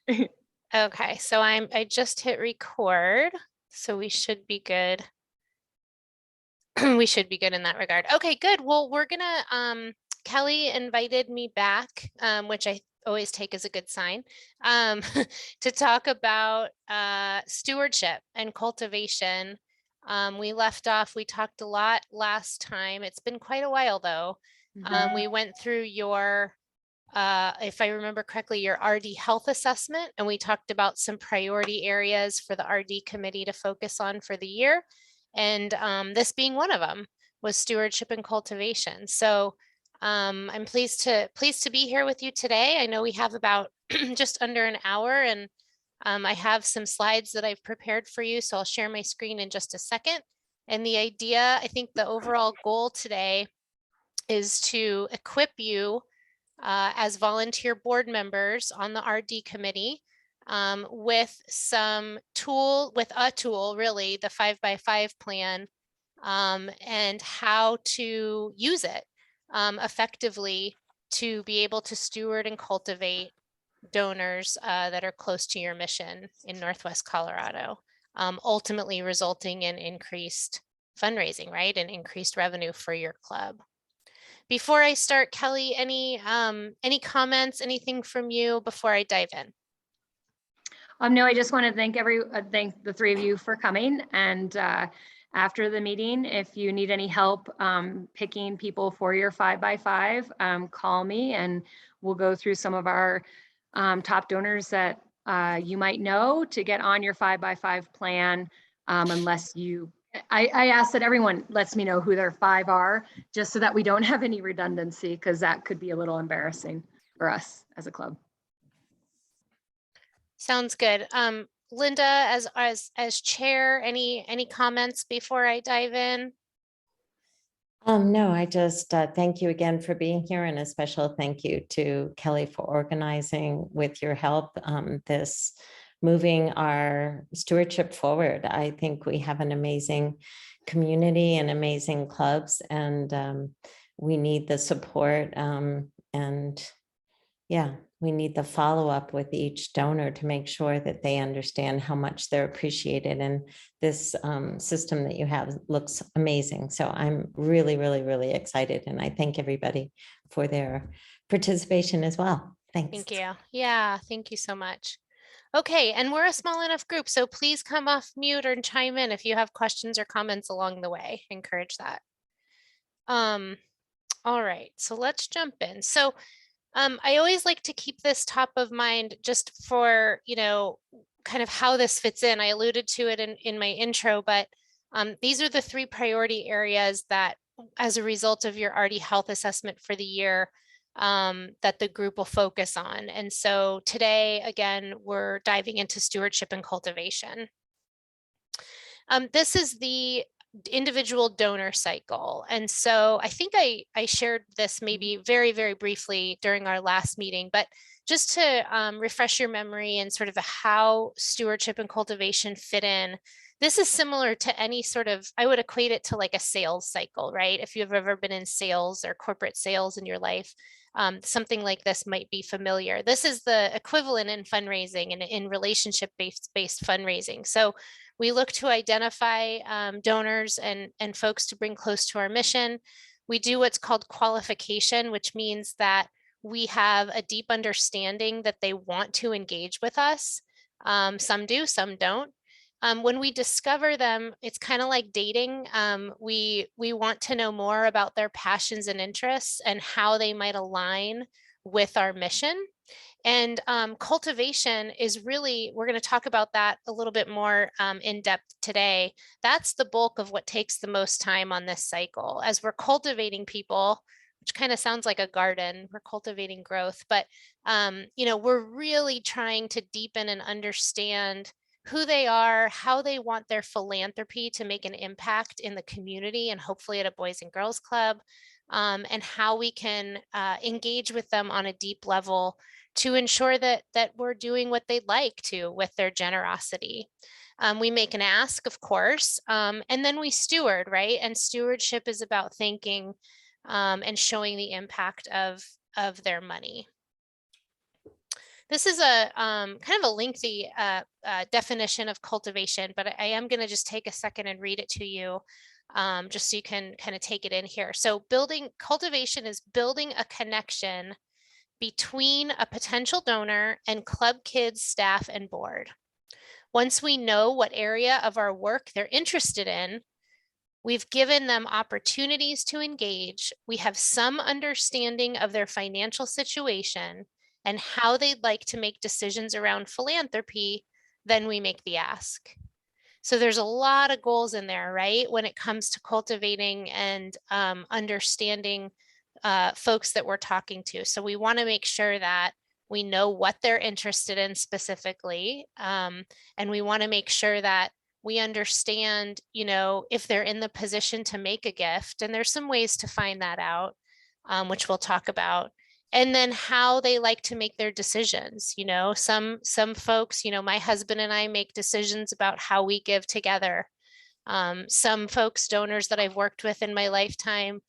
Okay, so I just hit record, so we should be good. We should be good in that regard. Okay, good. Well, we're gonna Kelly invited me back, which I always take as a good sign, to talk about stewardship and cultivation. We left off, we talked a lot last time. It's been quite a while though. We went through your if I remember correctly, your RD health assessment, and we talked about some priority areas for the RD committee to focus on for the year. And this being one of them was stewardship and cultivation. So I'm pleased to be here with you today. I know we have about just under an hour, and I have some slides that I've prepared for you. So I'll share my screen in just a second. And the idea, I think the overall goal today is to equip you as volunteer board members on the RD committee with a tool, really, the 5x5 plan, and how to use it effectively to be able to steward and cultivate donors that are close to your mission in Northwest Colorado, ultimately resulting in increased fundraising, right, and increased revenue for your club. Before I start, Kelly, any comments, anything from you before I dive in? No, I just want to thank the three of you for coming. And after the meeting, if you need any help picking people for your 5x5, call me and we'll go through some of our top donors that you might know to get on your 5x5 plan. I ask that everyone lets me know who their 5 are, just so that we don't have any redundancy, because that could be a little embarrassing for us as a club. Sounds good. Linda, as chair, any comments before I dive in? No, I just thank you again for being here, and a special thank you to Kelly for organizing with your help this moving our stewardship forward. I think we have an amazing community and amazing clubs, and we need the support, and yeah, we need the follow-up with each donor to make sure that they understand how much they're appreciated. And this system that you have looks amazing. So I'm really, really, really excited. And I thank everybody for their participation as well. Thanks. Thank you. Yeah, thank you so much. Okay, and we're a small enough group, so please come off mute or chime in if you have questions or comments along the way. Encourage that. All right, so let's jump in. So I always like to keep this top of mind just for, kind of how this fits in. I alluded to it in my intro, but these are the 3 priority areas that, as a result of your RD health assessment for the year, that the group will focus on. And so today, again, we're diving into stewardship and cultivation. This is the individual donor cycle. And so I think I shared this maybe very, very briefly during our last meeting, but just to refresh your memory and sort of how stewardship and cultivation fit in, this is similar to any sort of, I would equate it to like a sales cycle, right? If you've ever been in sales or corporate sales in your life, something like this might be familiar. This is the equivalent in fundraising and in relationship-based fundraising. So we look to identify donors and folks to bring close to our mission. We do what's called qualification, which means that we have a deep understanding that they want to engage with us. Some do, some don't. When we discover them, it's kind of like dating. We want to know more about their passions and interests and how they might align with our mission. And cultivation is really, we're going to talk about that a little bit more in depth today. That's the bulk of what takes the most time on this cycle. As we're cultivating people, which kind of sounds like a garden, we're cultivating growth, but we're really trying to deepen and understand who they are, how they want their philanthropy to make an impact in the community and hopefully at a Boys and Girls Club, and how we can engage with them on a deep level to ensure that we're doing what they'd like to with their generosity. We make an ask, of course, and then we steward, right? And stewardship is about thinking and showing the impact of their money. This is a kind of a lengthy definition of cultivation, but I am going to just take a second and read it to you, just so you can kind of take it in here. So cultivation is building a connection between a potential donor and club kids, staff, and board. Once we know what area of our work they're interested in, we've given them opportunities to engage, we have some understanding of their financial situation and how they'd like to make decisions around philanthropy, then we make the ask. So there's a lot of goals in there, right? When it comes to cultivating and understanding folks that we're talking to. So we want to make sure that we know what they're interested in specifically. And we want to make sure that we understand, you know, if they're in the position to make a gift, and there's some ways to find that out, which we'll talk about. And then how they like to make their decisions. You know, some folks, you know, my husband and I make decisions about how we give together. Some folks, donors that I've worked with in my lifetime,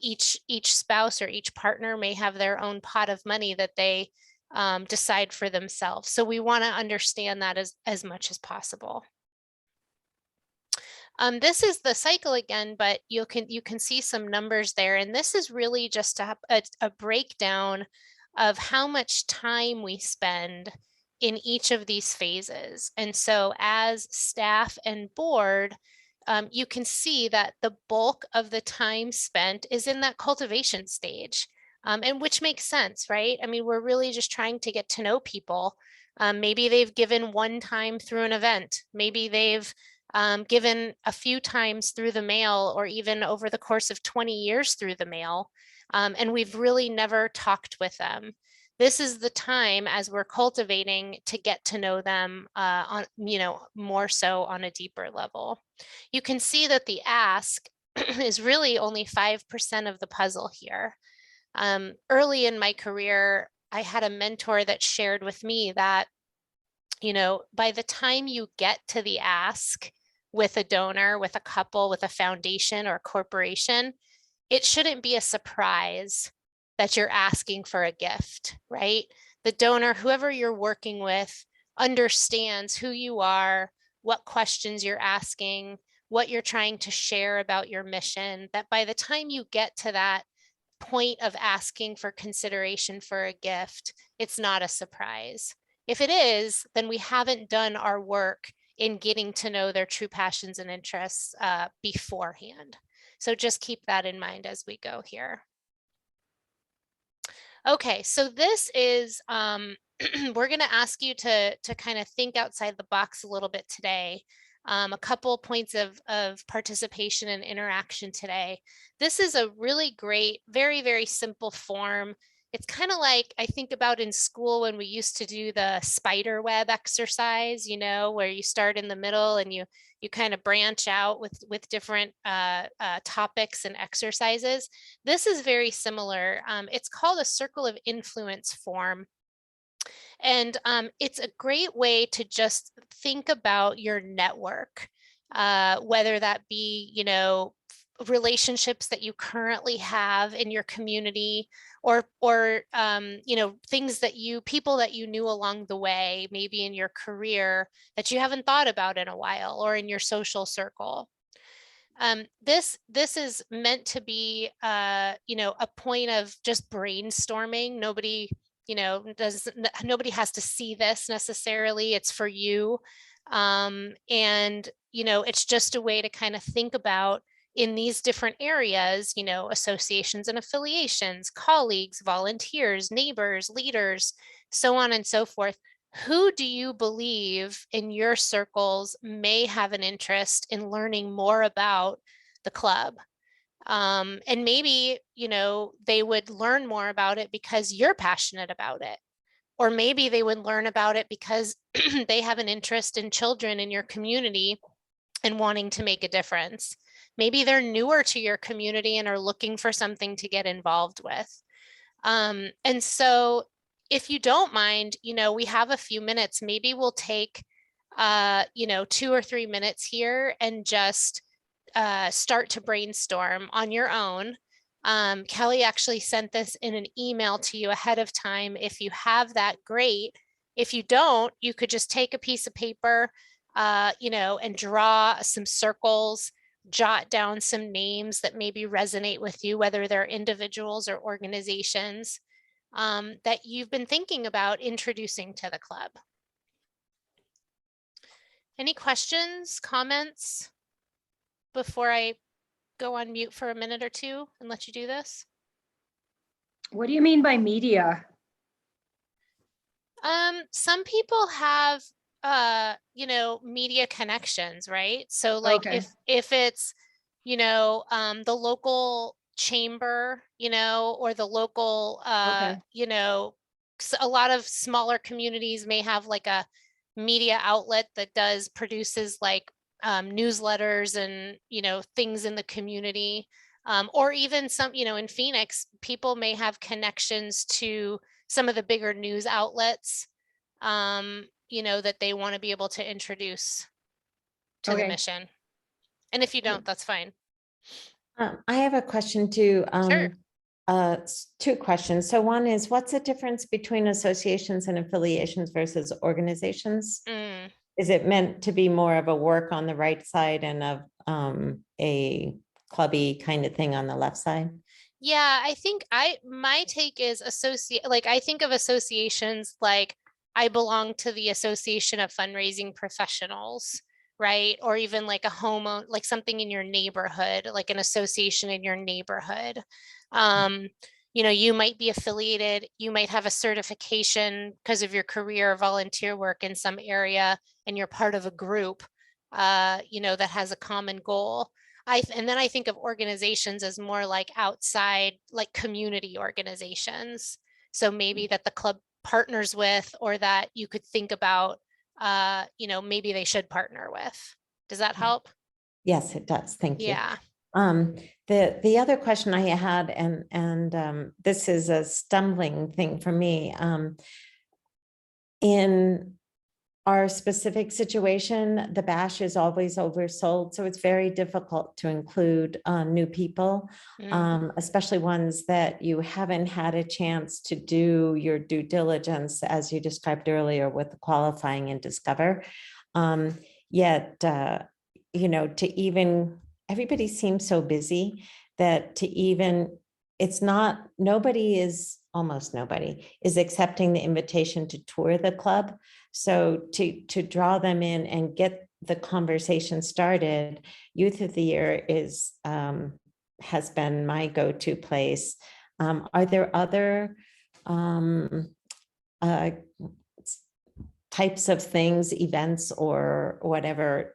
each spouse or each partner may have their own pot of money that they decide for themselves. So we want to understand that as much as possible. This is the cycle again, but you can see some numbers there. And this is really just a breakdown of how much time we spend in each of these phases. And so as staff and board, you can see that the bulk of the time spent is in that cultivation stage, and which makes sense, right? I mean, we're really just trying to get to know people. Maybe they've given one time through an event. Maybe they've given a few times through the mail, or even over the course of 20 years through the mail. And we've really never talked with them. This is the time as we're cultivating to get to know them on, you know, more so on a deeper level. You can see that the ask is really only 5% of the puzzle here. Early in my career, I had a mentor that shared with me that, you know, by the time you get to the ask with a donor, with a couple, with a foundation or a corporation, it shouldn't be a surprise that you're asking for a gift, right? The donor, whoever you're working with, understands who you are, what questions you're asking, what you're trying to share about your mission, that by the time you get to that point of asking for consideration for a gift, it's not a surprise. If it is, then we haven't done our work in getting to know their true passions and interests beforehand. So just keep that in mind as we go here. Okay, so this is, we're going to ask you to kind of think outside the box a little bit today. A couple points of participation and interaction today. This is a really great, very, very simple form. It's kind of like I think about in school when we used to do the spider web exercise, you know, where you start in the middle and you kind of branch out with different topics and exercises. This is very similar. It's called a circle of influence form. And it's a great way to just think about your network, whether that be, you know, relationships that you currently have in your community, or you know, people that you knew along the way, maybe in your career that you haven't thought about in a while, or in your social circle. This is meant to be, you know, a point of just brainstorming. Nobody, you know, nobody has to see this necessarily. It's for you. And, you know, it's just a way to kind of think about in these different areas, you know, associations and affiliations, colleagues, volunteers, neighbors, leaders, so on and so forth. Who do you believe in your circles may have an interest in learning more about the club? And maybe, you know, they would learn more about it because you're passionate about it. Or maybe they would learn about it because they have an interest in children in your community and wanting to make a difference. Maybe they're newer to your community and are looking for something to get involved with. And so if you don't mind, you know, we have a few minutes, maybe we'll take, you know, 2 or 3 minutes here and just start to brainstorm on your own. Kelly actually sent this in an email to you ahead of time. If you have that, great. If you don't, you could just take a piece of paper, and draw some circles, jot down some names that maybe resonate with you, whether they're individuals or organizations that you've been thinking about introducing to the club. Any questions, comments before I go on mute for a minute or two and let you do this? What do you mean by media? Some people have media connections, right? So like Okay. if it's, the local chamber, or the local Okay. a lot of smaller communities may have like a media outlet that produces like newsletters and things in the community. Or even some, in Phoenix, people may have connections to some of the bigger news outlets, that they want to be able to introduce to the Okay. mission. And if you don't, that's fine. I have a question too. Sure. Two questions. So one is, what's the difference between associations and affiliations versus organizations? Is it meant to be more of a work on the right side and of a clubby kind of thing on the left side? Yeah, I think my take is I think of associations like I belong to the Association of Fundraising Professionals, right? Or even like a homeowner, like something in your neighborhood, like an association in your neighborhood. You might be affiliated, you might have a certification because of your career or volunteer work in some area, and you're part of a group, that has a common goal. And then I think of organizations as more like outside, like community organizations. So maybe that the club partners with, or that you could think about, maybe they should partner with. Does that help? Yes, it does. Thank you. Yeah. The other question I had, and this is a stumbling thing for me, in our specific situation, the bash is always oversold, so it's very difficult to include new people, especially ones that you haven't had a chance to do your due diligence, as you described earlier, with the qualifying and discover. Yet, to even, everybody seems so busy that to even, almost nobody is accepting the invitation to tour the club. So to draw them in and get the conversation started, Youth of the Year has been my go-to place. Are there other types of things, events, or whatever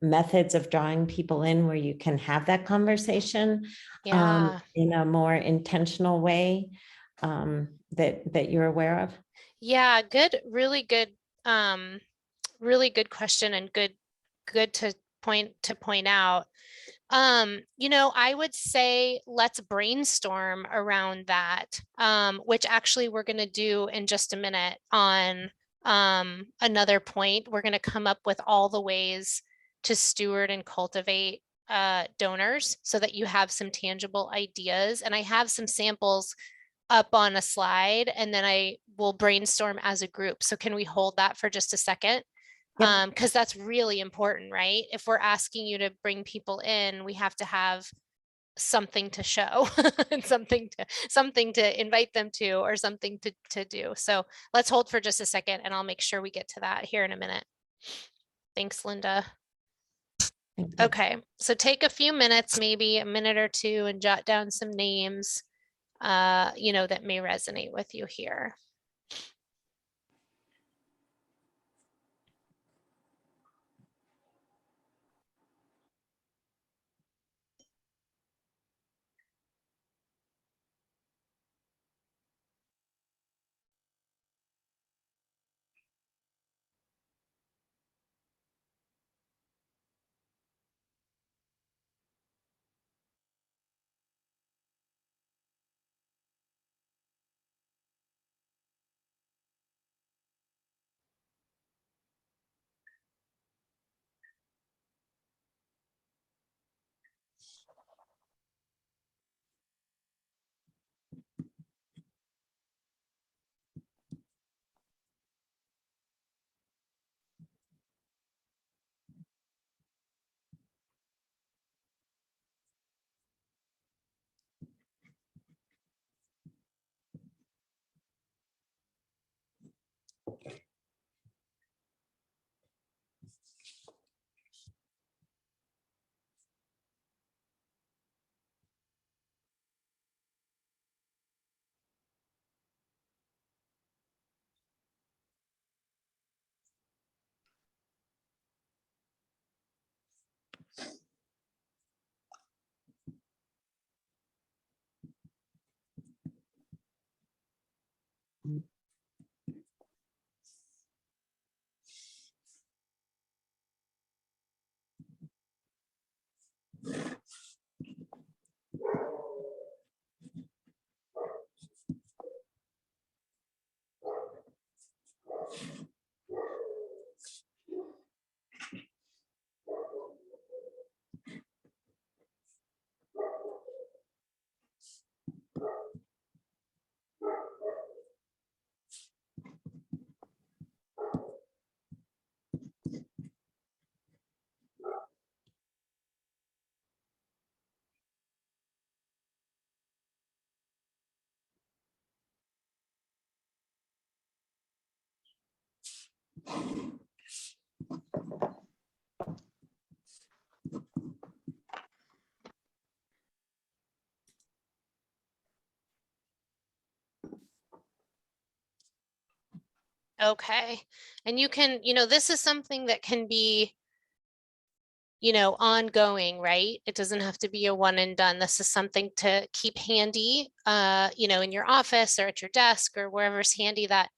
methods of drawing people in where you can have that conversation in a more intentional way that you're aware of? Yeah, good, really good question, and good to point out. I would say let's brainstorm around that, which actually we're going to do in just a minute on another point. We're going to come up with all the ways to steward and cultivate donors so that you have some tangible ideas. And I have some samples up on a slide, and then I will brainstorm as a group. So can we hold that for just a second? Yep. Because that's really important, right? If we're asking you to bring people in, we have to have something to show and something to invite them to, or something to do. So let's hold for just a second, and I'll make sure we get to that here in a minute. Thanks, Linda. Okay, so take a few minutes, maybe a minute or two, and jot down some names, that may resonate with you here. Okay. And you can, this is something that can be, ongoing, right? It doesn't have to be a one and done. This is something to keep handy, in your office or at your desk or wherever's handy, that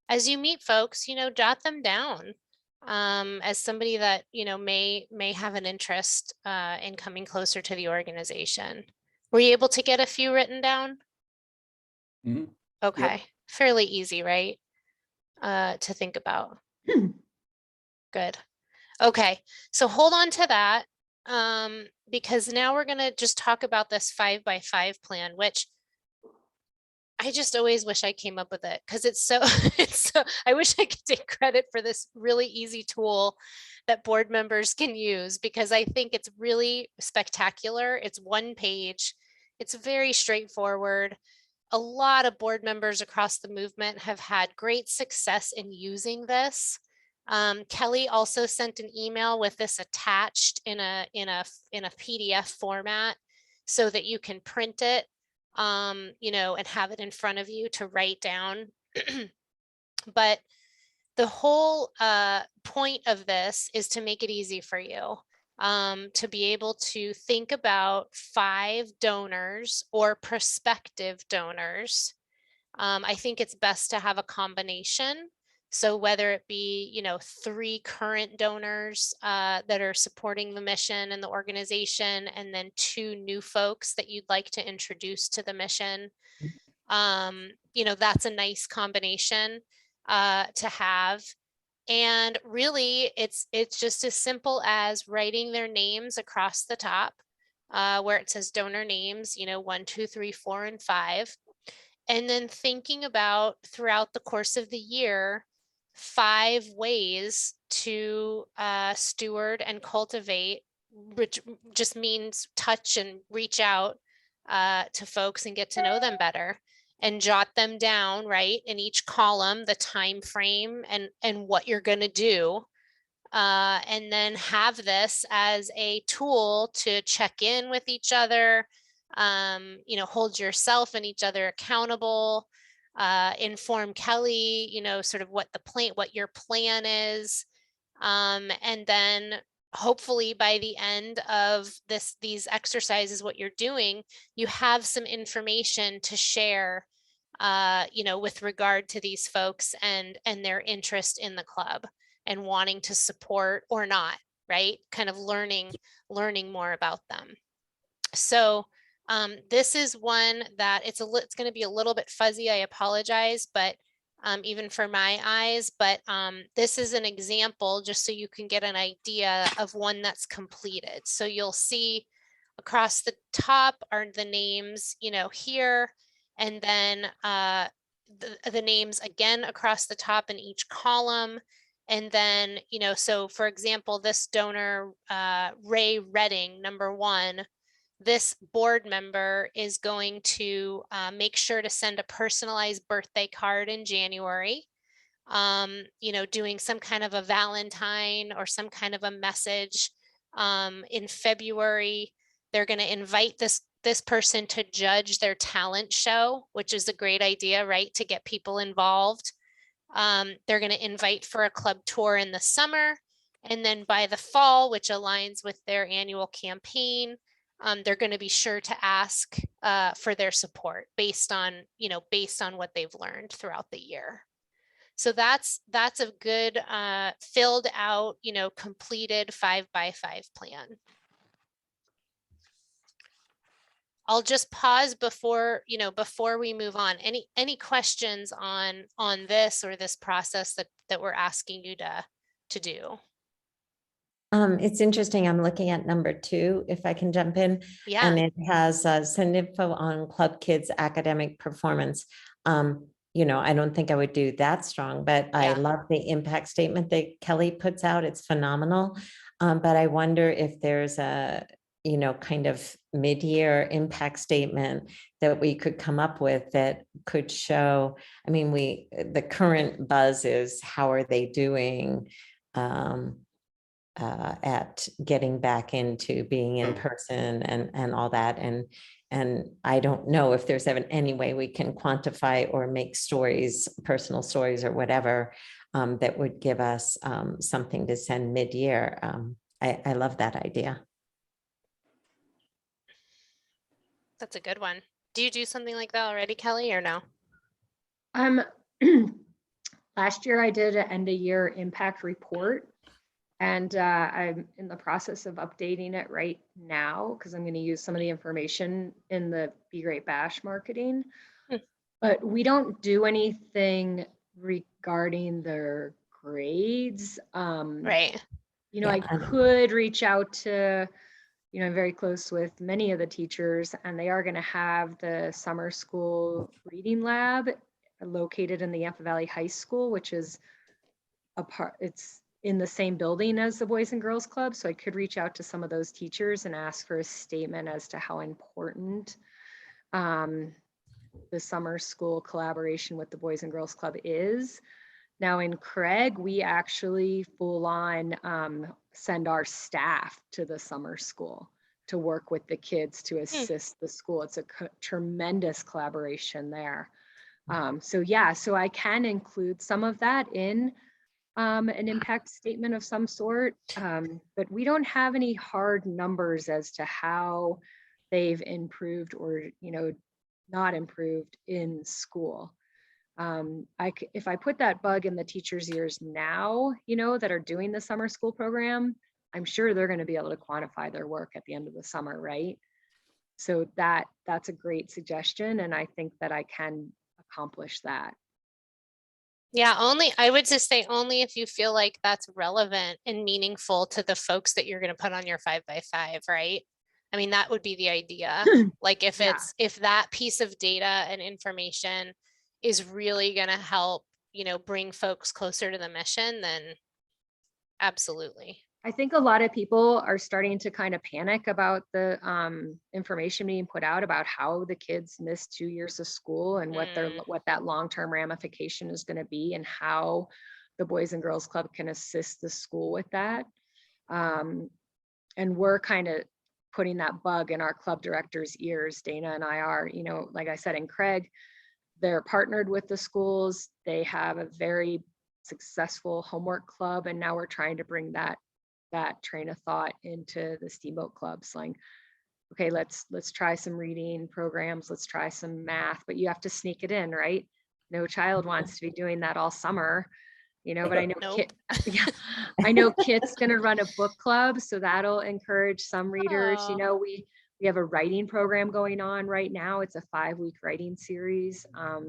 as you meet folks, jot them down, as somebody that, may have an interest, in coming closer to the organization. Were you able to get a few written down? Mhm. Okay. Fairly easy, right? To think about. Good. Okay, so hold on to that, because now we're gonna just talk about this 5x5 plan, which I just always wish I came up with it, because it's so, I wish I could take credit for this really easy tool that board members can use, because I think it's really spectacular. It's one page. It's very straightforward. A lot of board members across the movement have had great success in using this. Kelly also sent an email with this attached in a PDF format so that you can print it, and have it in front of you to write down. But the whole point of this is to make it easy for you, to be able to think about 5 donors or prospective donors. I think it's best to have a combination. So whether it be, 3 current donors that are supporting the mission and the organization, and then 2 new folks that you'd like to introduce to the mission. That's a nice combination to have. And really, it's just as simple as writing their names across the top, where it says donor names, 1, 2, 3, 4, and 5. And then thinking about throughout the course of the year, 5 ways to steward and cultivate, which just means touch and reach out to folks and get to know them better, and jot them down, right, in each column, the time frame and what you're going to do. And then have this as a tool to check in with each other, hold yourself and each other accountable, inform Kelly, sort of what your plan is. And then hopefully by the end of these exercises, what you're doing, you have some information to share, with regard to these folks and their interest in the club and wanting to support or not, right? Kind of learning more about them. So this is one that it's going to be a little bit fuzzy. I apologize, but even for my eyes, but this is an example just so you can get an idea of one that's completed. So you'll see across the top are the names, here, and then the names again across the top in each column. And then, so for example, this donor, Ray Redding, number 1, this board member is going to make sure to send a personalized birthday card in January, doing some kind of a Valentine or some kind of a message. In February, they're going to invite this person to judge their talent show, which is a great idea, right? To get people involved. They're going to invite for a club tour in the summer. And then by the fall, which aligns with their annual campaign, they're going to be sure to ask for their support based on what they've learned throughout the year. So that's a good filled out, completed 5x5 plan. I'll just pause before we move on. Any questions on this or this process that we're asking you to do? It's interesting. I'm looking at number 2, if I can jump in. Yeah. And it has send info on club kids' academic performance. I don't think I would do that strong, but I love the impact statement that Kelly puts out. It's phenomenal. But I wonder if there's a, kind of mid-year impact statement that we could come up with that could show, the current buzz is how are they doing at getting back into being in person and all that. And I don't know if there's ever any way we can quantify or make stories, personal stories or whatever, that would give us something to send mid-year. I love that idea. That's a good one. Do you do something like that already, Kelly, or no? Last year I did an end of year impact report, and I'm in the process of updating it right now because I'm going to use some of the information in the Be Great Bash marketing. But we don't do anything regarding their grades. Right. You know, Yeah, I could reach out to, I'm very close with many of the teachers, and they are going to have the summer school reading lab located in the Yampa Valley High School, which is it's in the same building as the Boys and Girls Club. So I could reach out to some of those teachers and ask for a statement as to how important the summer school collaboration with the Boys and Girls Club is. Now in Craig, we actually full on send our staff to the summer school to work with the kids to assist the school. It's a tremendous collaboration there. So yeah, so I can include some of that in an impact statement of some sort, but we don't have any hard numbers as to how they've improved or, not improved in school. If I put that bug in the teachers' ears now, that are doing the summer school program, I'm sure they're going to be able to quantify their work at the end of the summer, right? So that's a great suggestion, and I think that I can accomplish that. Yeah, I would just say only if you feel like that's relevant and meaningful to the folks that you're going to put on your 5x5, right? I mean, that would be the idea. Like if Yeah. if that piece of data and information is really going to help, bring folks closer to the mission, then absolutely. I think a lot of people are starting to kind of panic about the information being put out about how the kids missed 2 years of school and what that long-term ramification is going to be, and how the Boys and Girls Club can assist the school with that. And we're kind of putting that bug in our club directors' ears. Dana and I are, like I said, in Craig, they're partnered with the schools. They have a very successful homework club, and now we're trying to bring that train of thought into the Steamboat Clubs. Like, okay, let's try some reading programs, let's try some math, but you have to sneak it in, right? No child wants to be doing that all summer, but I know Nope. I know Kit's gonna run a book club, so that'll encourage some readers. Oh. We have a writing program going on right now. It's a 5-week writing series.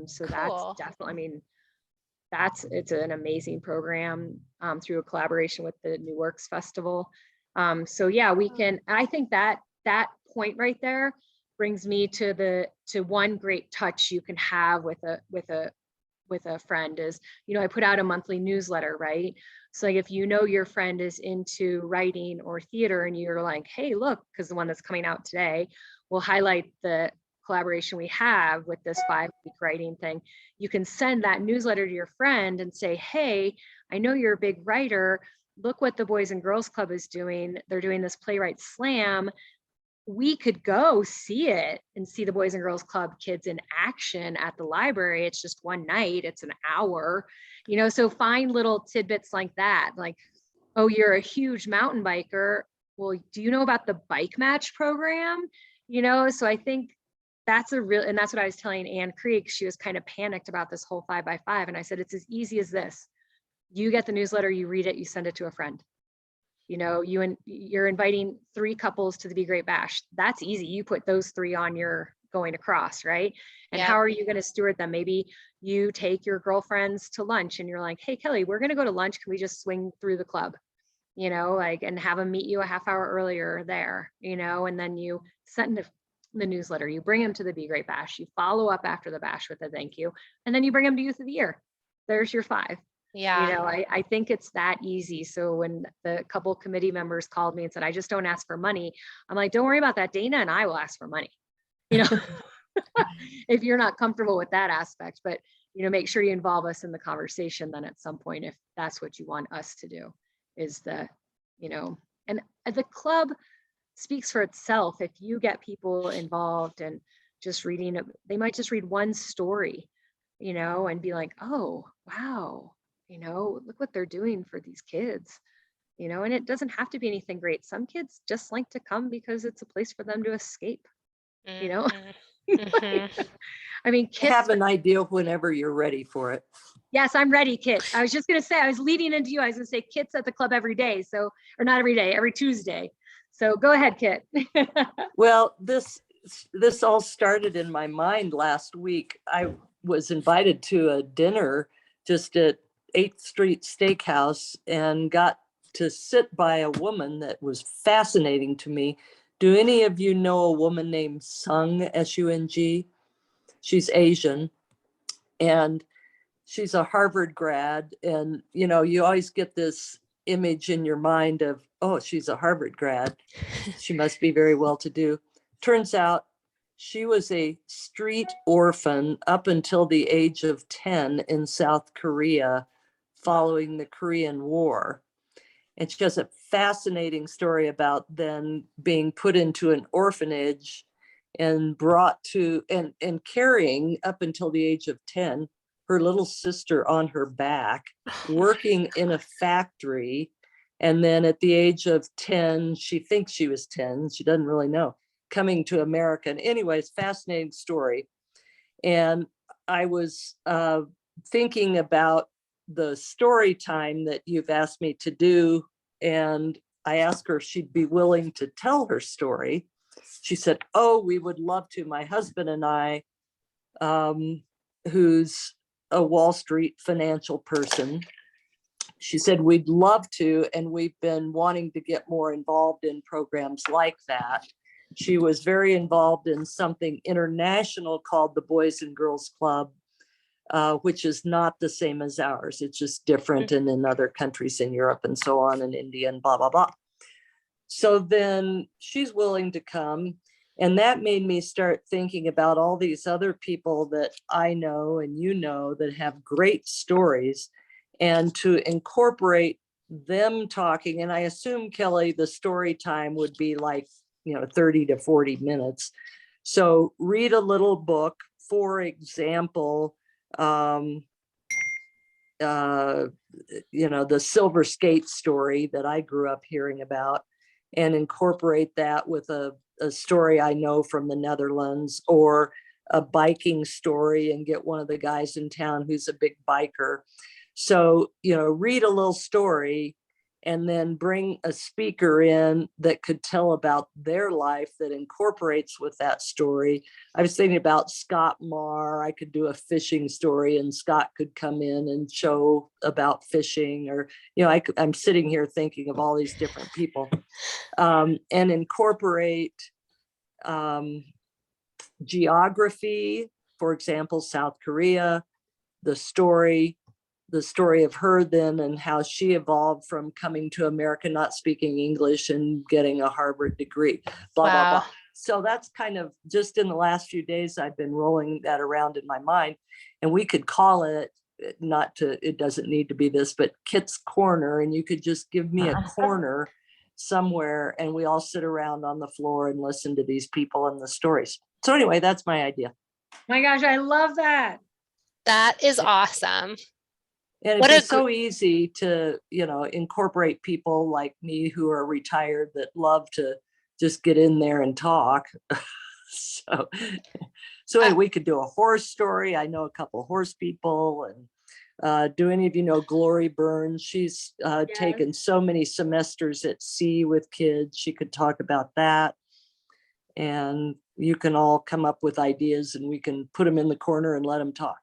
So that's Cool. definitely, I mean, it's an amazing program through a collaboration with the New Works Festival. So yeah, I think that point right there brings me to one great touch you can have with a friend is, I put out a monthly newsletter, right? So like if your friend is into writing or theater and you're like, hey, look, because the one that's coming out today will highlight the collaboration we have with this 5-week writing thing. You can send that newsletter to your friend and say, hey, I know you're a big writer. Look what the Boys and Girls Club is doing. They're doing this playwright slam. We could go see it and see the Boys and Girls Club kids in action at the library. It's just one night, it's an hour, so find little tidbits like that. Like, oh, you're a huge mountain biker. Well, do you know about the bike match program? So I think that's and that's what I was telling Ann Creek. She was kind of panicked about this whole 5x5. And I said, it's as easy as this. You get the newsletter, you read it, you send it to a friend. You're inviting 3 couples to the Be Great Bash. That's easy. You put those 3 on your going across, right? And Yep. How are you going to steward them? Maybe you take your girlfriends to lunch and you're like, hey, Kelly, we're going to go to lunch. Can we just swing through the club? And have them meet you a half hour earlier there, and then you send the newsletter, you bring them to the Be Great Bash, you follow up after the bash with a thank you, and then you bring them to Youth of the Year. There's your 5. Yeah. I think it's that easy. So when the couple committee members called me and said, I just don't ask for money, I'm like, don't worry about that. Dana and I will ask for money, if you're not comfortable with that aspect, but, make sure you involve us in the conversation then at some point, if that's what you want us to do, is and the club speaks for itself. If you get people involved and just reading, they might just read one story, and be like, oh, wow. look what they're doing for these kids, and it doesn't have to be anything great. Some kids just like to come because it's a place for them to escape, you know? Mhm, mhm. I mean, kids, Have an idea whenever you're ready for it. yes, I'm ready, Kit. I was just going to say, I was leading into you. I was going to say Kit's at the club every day. So, or not every day, every Tuesday. So go ahead, Kit. Well, this all started in my mind last week. I was invited to a dinner just at 8th Street Steakhouse and got to sit by a woman that was fascinating to me. Do any of you know a woman named Sung, S-U-N-G? She's Asian, and she's a Harvard grad. And, you always get this image in your mind of, oh, she's a Harvard grad. She must be very well to do. Turns out she was a street orphan up until the age of 10 in South Korea following the Korean War. And she has a fascinating story about then being put into an orphanage and brought to and carrying up until the age of 10 her little sister on her back, working in a factory. And then at the age of 10, she thinks she was 10, she doesn't really know, coming to America. And anyways, fascinating story. And I was thinking about the story time that you've asked me to do. And I asked her if she'd be willing to tell her story. She said, oh, we would love to. My husband and I, who's a Wall Street financial person, she said, we'd love to. And we've been wanting to get more involved in programs like that. She was very involved in something international called the Boys and Girls Club, which is not the same as ours. It's just different and in other countries in Europe and so on, and India and blah, blah, blah. So then she's willing to come. And that made me start thinking about all these other people that I know and that have great stories, and to incorporate them talking. And I assume, Kelly, the story time would be like, 30 to 40 minutes. So read a little book, for example, the Silver Skate story that I grew up hearing about, and incorporate that with a story I know from the Netherlands, or a biking story, and get one of the guys in town who's a big biker. So, read a little story and then bring a speaker in that could tell about their life that incorporates with that story. I was thinking about Scott Marr. I could do a fishing story and Scott could come in and show about fishing, or, I'm sitting here thinking of all these different people, and incorporate geography, for example, South Korea, the story of her then and how she evolved from coming to America, not speaking English, and getting a Harvard degree, blah, blah, blah. So that's kind of just in the last few days, I've been rolling that around in my mind, and we could call it, it doesn't need to be this, but Kit's Corner. And you could just give me a corner somewhere and we all sit around on the floor and listen to these people and the stories. So anyway, that's my idea. My gosh, I love that. That is awesome. And it'd be so easy to, incorporate people like me who are retired that love to just get in there and talk. So anyway, we could do a horse story. I know a couple horse people. And do any of you know Glory Burns? She's taken so many semesters at sea with kids. She could talk about that. And you can all come up with ideas and we can put them in the corner and let them talk.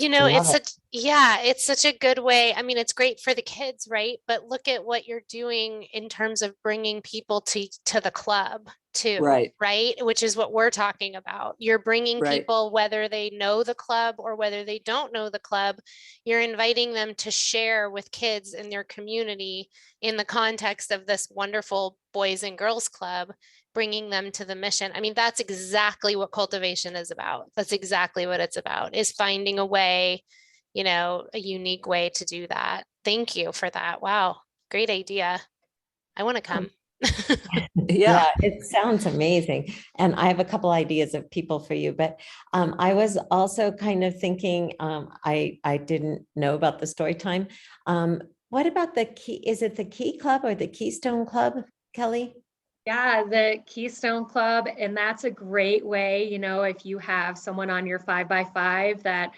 It's such a good way. I mean, it's great for the kids, right? But look at what you're doing in terms of bringing people to the club too, right? Which is what we're talking about. You're bringing people, whether they know the club or whether they don't know the club, you're inviting them to share with kids in their community in the context of this wonderful Boys and Girls Club, bringing them to the mission. I mean, that's exactly what cultivation is about. That's exactly what it's about, is finding a way, a unique way to do that. Thank you for that. Wow. Great idea. I want to come. Yeah. It sounds amazing. And I have a couple ideas of people for you, but I was also kind of thinking, I didn't know about the story time. What about the key? Is it the Key Club or the Keystone Club, Kelly? Yeah, the Keystone Club, and that's a great way, you know, if you have someone on your 5x5 that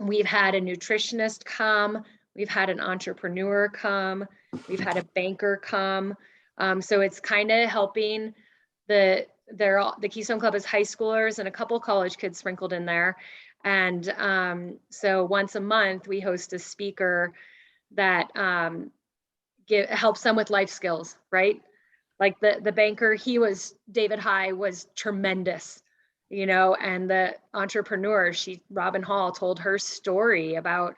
we've had a nutritionist come, we've had an entrepreneur come, we've had a banker come. So it's kind of helping the Keystone Club is high schoolers and a couple college kids sprinkled in there. And so once a month we host a speaker that helps them with life skills, right? Like the banker, David High was tremendous, you know, and the entrepreneur, Robin Hall told her story about,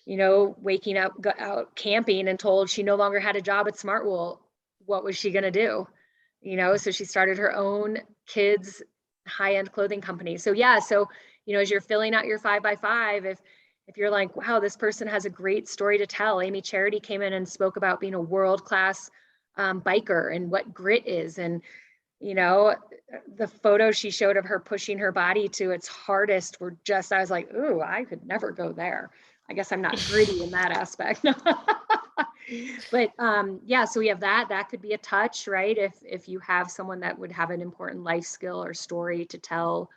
you know, waking up, out camping and told she no longer had a job at Smartwool. What was she going to do? You know, so she started her own kids high-end clothing company. So yeah, so, you know, as you're filling out your 5x5, if you're like, wow, this person has a great story to tell. Amy Charity came in and spoke about being a world-class biker and what grit is. And, you know, the photos she showed of her pushing her body to its hardest were just, I was like, ooh, I could never go there. I guess I'm not gritty in that aspect. But yeah, so we have that could be a touch, right? If you have someone that would have an important life skill or story to tell,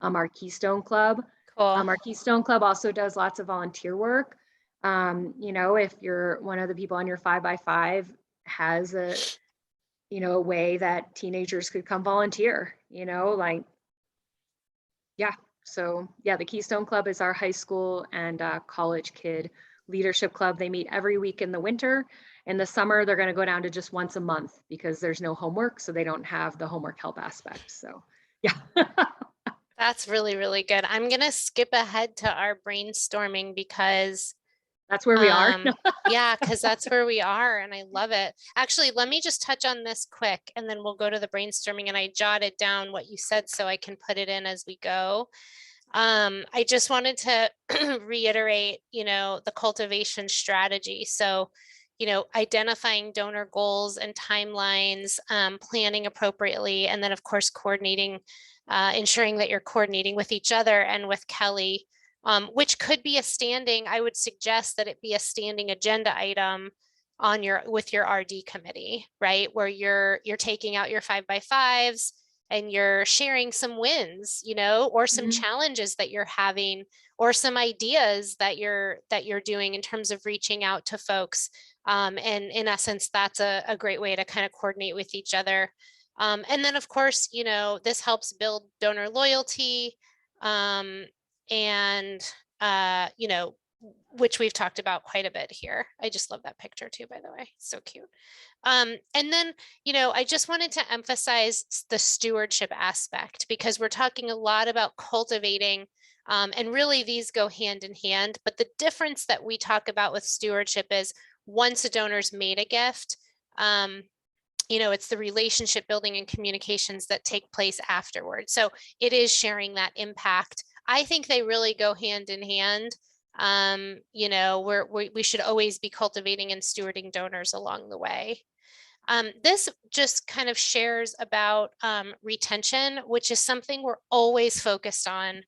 our Keystone Club. Cool. Our Keystone Club also does lots of volunteer work. You know, if you're one of the people on your 5x5 has a, you know, a way that teenagers could come volunteer, you know, like, yeah. So yeah, the Keystone Club is our high school and college kid leadership club. They meet every week in the winter. In the summer, they're going to go down to just once a month because there's no homework. So they don't have the homework help aspect. So yeah. That's really, really good. I'm going to skip ahead to our brainstorming because that's where we are. Yeah, because that's where we are. And I love it. Actually, let me just touch on this quick and then we'll go to the brainstorming. And I jotted down what you said so I can put it in as we go. I just wanted to reiterate, you know, the cultivation strategy. So, you know, identifying donor goals and timelines, planning appropriately, and then of course, coordinating, ensuring that you're coordinating with each other and with Kelly, which could be a standing, I would suggest that it be a standing agenda item on with your RD committee, right? Where you're taking out your 5x5s and you're sharing some wins, you know, or some challenges that you're having, or some ideas that you're doing in terms of reaching out to folks. And in essence, that's a great way to kind of coordinate with each other. And then of course, you know, this helps build donor loyalty, and you know, which we've talked about quite a bit here. I just love that picture too, by the way, so cute. And then, you know, I just wanted to emphasize the stewardship aspect because we're talking a lot about cultivating, and really these go hand in hand, but the difference that we talk about with stewardship is once a donor's made a gift, you know, it's the relationship building and communications that take place afterwards. So it is sharing that impact. I think they really go hand in hand. You know, we should always be cultivating and stewarding donors along the way. This just kind of shares about retention, which is something we're always focused on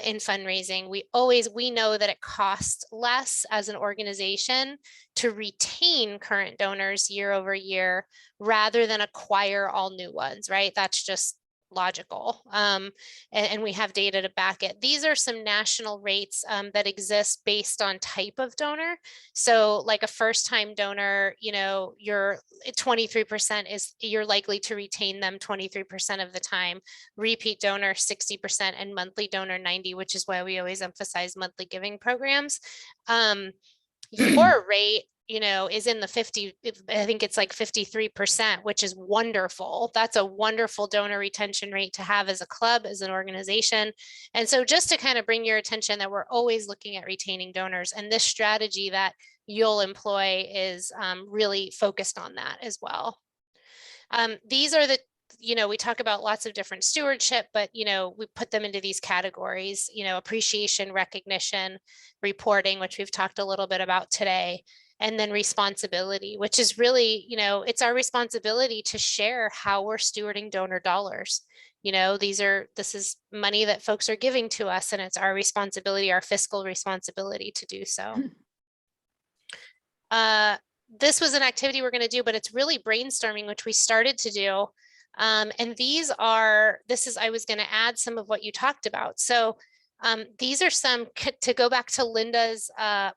in fundraising. We know that it costs less as an organization to retain current donors year over year rather than acquire all new ones, right? That's just logical. And we have data to back it. These are some national rates that exist based on type of donor. So like a first-time donor, you know, you're 23% is you're likely to retain them 23% of the time. Repeat donor 60% and monthly donor 90%, which is why we always emphasize monthly giving programs. Your rate, you know, is in the 50, I think it's like 53%, which is wonderful. That's a wonderful donor retention rate to have as a club, as an organization. And so just to kind of bring your attention that we're always looking at retaining donors, and this strategy that you'll employ is really focused on that as well. These are the, you know, we talk about lots of different stewardship, but, you know, we put them into these categories, you know, appreciation, recognition, reporting, which we've talked a little bit about today. and then responsibility, which is really, it's our responsibility to share how we're stewarding donor dollars. This is money that folks are giving to us, and it's our responsibility, our fiscal responsibility to do so. This was an activity we're going to do, but it's really brainstorming, which we started to do. And I was going to add some of what you talked about. So these are some, to go back to Linda's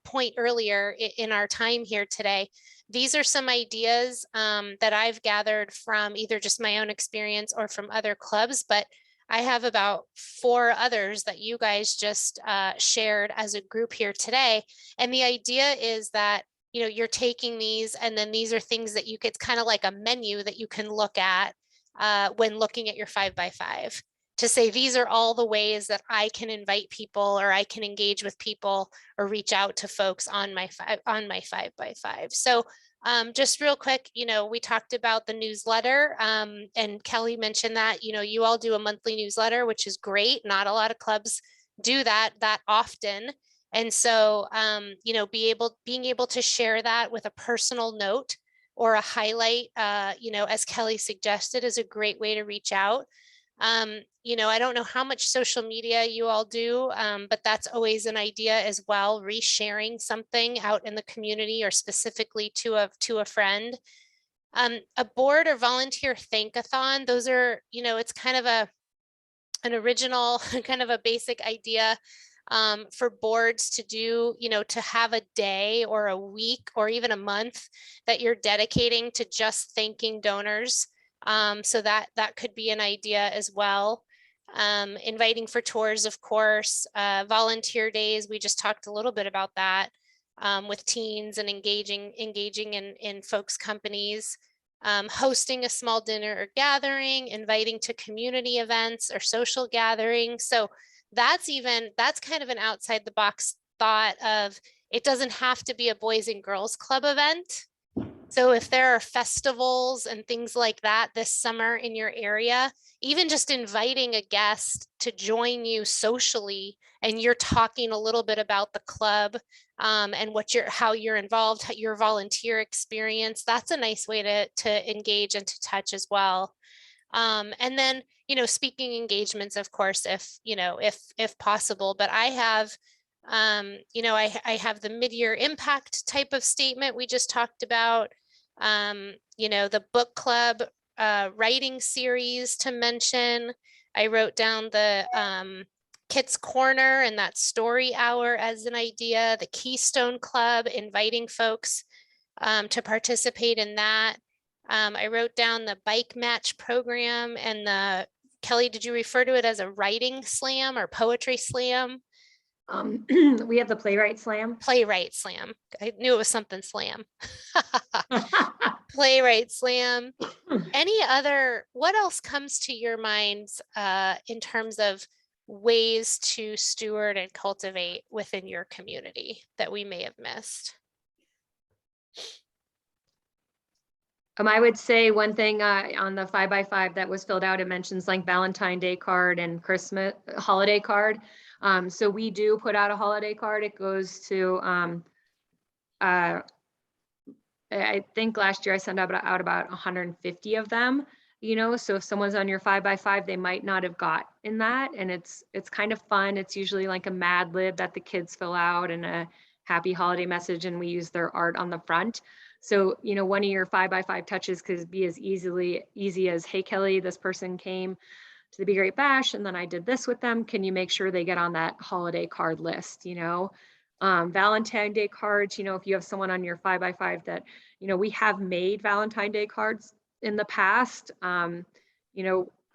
point earlier in our time here today, these are some ideas that I've gathered from either just my own experience or from other clubs, but I have about 4 others that you guys just shared as a group here today. And the idea is that, you're taking these, and then these are things that it's kind of like a menu that you can look at when looking at your 5x5, to say, these are all the ways that I can invite people, or I can engage with people, or reach out to folks on my 5x5. So just real quick, we talked about the newsletter, and Kelly mentioned that, you all do a monthly newsletter, which is great. Not a lot of clubs do that often. And so, being able to share that with a personal note or a highlight, as Kelly suggested, is a great way to reach out. I don't know how much social media you all do, but that's always an idea as well, resharing something out in the community or specifically to a friend. A board or volunteer thankathon, those are, it's kind of an original, kind of a basic idea for boards to do, to have a day or a week or even a month that you're dedicating to just thanking donors. So that could be an idea as well. Inviting for tours, of course, volunteer days. We just talked a little bit about that with teens and engaging in folks' companies. Hosting a small dinner or gathering, inviting to community events or social gatherings. So that's kind of an outside the box thought of, it doesn't have to be a boys and girls club event. So if there are festivals and things like that this summer in your area, even just inviting a guest to join you socially, and you're talking a little bit about the club and how you're involved, your volunteer experience, that's a nice way to engage and to touch as well. And then, speaking engagements, of course, if possible, but I have, I have the mid-year impact type of statement we just talked about, the book club writing series to mention. I wrote down the Kit's Corner and that story hour as an idea, the Keystone Club, inviting folks to participate in that. I wrote down the bike match program and Kelly, did you refer to it as a writing slam or poetry slam? We have the playwright slam. Playwright slam. I knew it was something slam. Playwright slam. What else comes to your minds in terms of ways to steward and cultivate within your community that we may have missed? I would say one thing on the 5x5 that was filled out, it mentions like Valentine's Day card and Christmas holiday card. So we do put out a holiday card. It goes to, I think last year I sent out about 150 of them, so if someone's on your 5x5, they might not have got in that. And it's kind of fun. It's usually like a Mad Lib that the kids fill out and a happy holiday message, and we use their art on the front. So, one of your 5x5 touches could be as easy as, hey, Kelly, this person came to the Be Great Bash, and then I did this with them. Can you make sure they get on that holiday card list? Valentine's Day cards, if you have someone on your 5x5 that, we have made Valentine's Day cards in the past. I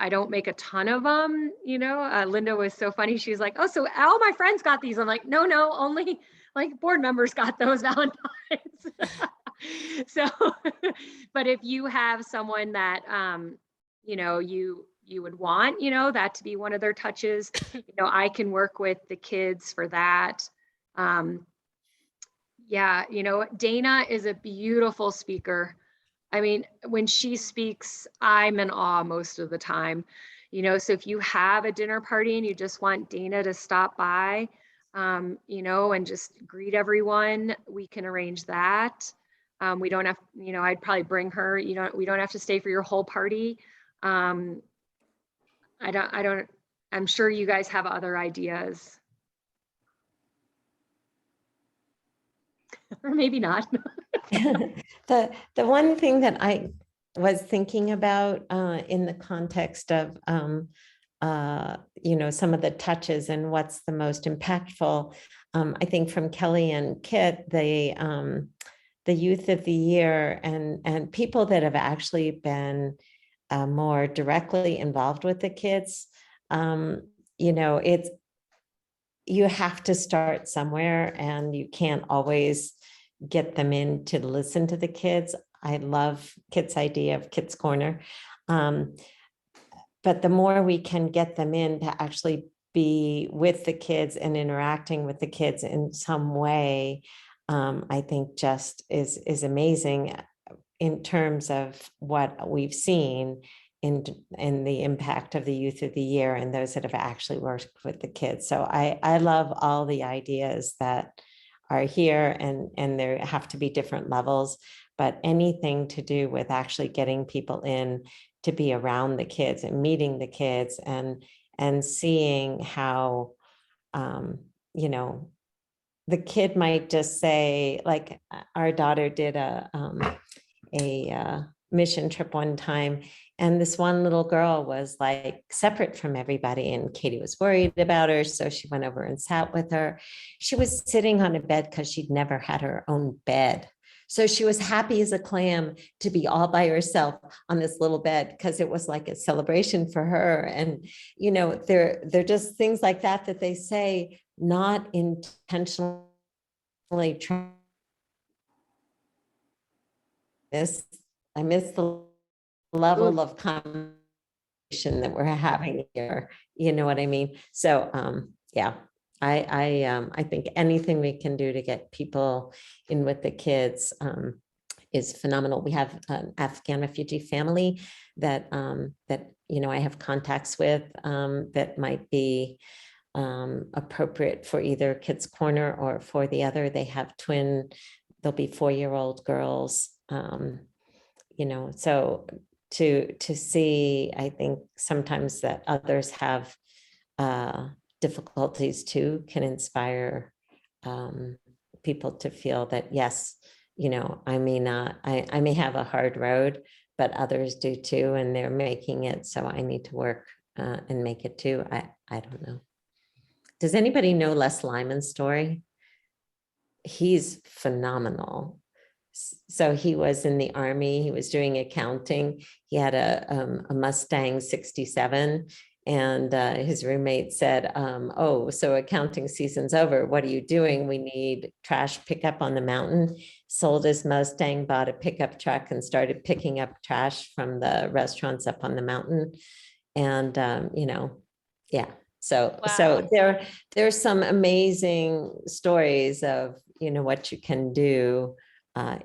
don't make a ton of them, Linda was so funny. She was like, oh, so all my friends got these. I'm like, no, only like board members got those Valentines. So, but if you have someone that, you would want, that to be one of their touches, I can work with the kids for that. Yeah, Dana is a beautiful speaker. I mean, when she speaks, I'm in awe most of the time, so if you have a dinner party and you just want Dana to stop by, you know, and just greet everyone. We can arrange that. We don't have, you know, I'd probably bring her, we don't have to stay for your whole party. I'm sure you guys have other ideas. Or maybe not. The one thing that I was thinking about in the context of you know, some of the touches and what's the most impactful, I think from Kelly and Kit, the youth of the year and people that have actually been more directly involved with the kids, you know, you have to start somewhere, and you can't always get them in to listen to the kids. I love Kit's idea of Kit's Corner. But the more we can get them in to actually be with the kids and interacting with the kids in some way, I think just is amazing in terms of what we've seen in the impact of the youth of the year and those that have actually worked with the kids. So I love all the ideas that are here, and there have to be different levels, but anything to do with actually getting people in to be around the kids and meeting the kids and seeing how, you know, the kid might just say, like our daughter did a mission trip one time, and this one little girl was like separate from everybody, and Katie was worried about her, so she went over and sat with her. She was sitting on a bed because she'd never had her own bed. So she was happy as a clam to be all by herself on this little bed, because it was like a celebration for her. And, you know, they're just things like that that they say, not intentionally trying. I miss the level of conversation that we're having here. You know what I mean? So yeah, I think anything we can do to get people in with the kids is phenomenal. We have an Afghan refugee family that you know, I have contacts with that might be appropriate for either Kids Corner or for the other. They have they'll be 4-year-old girls. You know, so to see, I think sometimes that others have difficulties too can inspire people to feel that, yes, you know, I may have a hard road, but others do too, and they're making it, so I need to work and make it too. I don't know. Does anybody know Les Lyman's story? He's phenomenal. So he was in the Army, he was doing accounting. He had a Mustang 67, and his roommate said, oh, so accounting season's over. What are you doing? We need trash pickup on the mountain. Sold his Mustang, bought a pickup truck, and started picking up trash from the restaurants up on the mountain. And, you know, yeah. So, Wow. so there's some amazing stories of, you know, what you can do